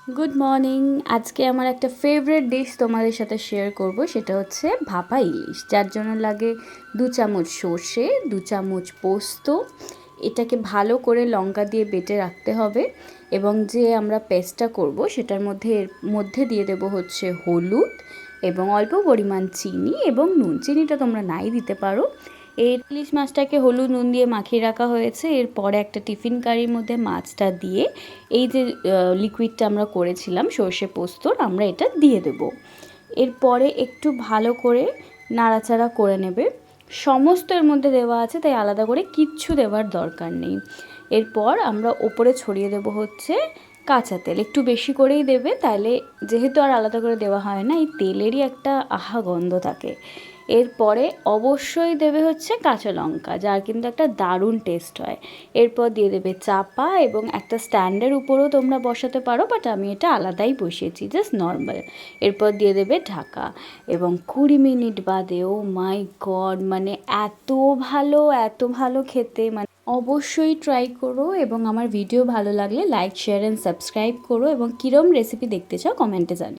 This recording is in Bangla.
Good morning. আজকে আমার একটা ফেভারিট ডিশ তোমাদের সাথে শেয়ার করব, সেটা হচ্ছে ভাপা ইলিশ। যার জন্য লাগে 2 চামচ সর্ষে, 2 চামচ পোস্ত। এটাকে ভালো করে লঙ্কা দিয়ে বেটে রাখতে হবে এবং যে আমরা পেস্টটা করব সেটার মধ্যে দিয়ে দেব হচ্ছে হলুদ এবং অল্প পরিমাণ চিনি এবং নুন। চিনিটা তোমরা নাই দিতে পারো। এই ইলিশ মাছটাকে হলুদ নুন দিয়ে মাখিয়ে রাখা হয়েছে। এরপরে একটা টিফিন কারির মধ্যে মাছটা দিয়ে এই যে লিকুইডটা আমরা করেছিলাম সর্ষে পোস্তর, আমরা এটা দিয়ে দেব। এরপরে একটু ভালো করে নাড়াচাড়া করে নেবে। সমস্ত এর মধ্যে দেওয়া আছে, তাই আলাদা করে কিচ্ছু দেওয়ার দরকার নেই। এরপর আমরা ওপরে ছড়িয়ে দেব হচ্ছে কাঁচা তেল। একটু বেশি করেই দেবে, তাহলে যেহেতু আর আলাদা করে দেওয়া হয় না, এই তেলেরই একটা আহা গন্ধ থাকে। এরপরে অবশ্যই দেবে হচ্ছে কাঁচা লঙ্কা, যার কিন্তু একটা দারুণ টেস্ট হয়। এরপর দিয়ে দেবে চাপা এবং একটা স্ট্যান্ডের উপরও তোমরা বসাতে পারো, বাট আমি এটা আলাদাই বসিয়েছি, জাস্ট নর্মাল। এরপর দিয়ে দেবে ঢাকা এবং 20 মিনিট বাদে, ও মাই গড, মানে এত ভালো খেতে, মানে অবশ্যই ট্রাই করো। এবং আমার ভিডিও ভালো লাগলে লাইক, শেয়ার অ্যান্ড সাবস্ক্রাইব করো এবং কীরম রেসিপি দেখতে চাও কমেন্টে জানিও।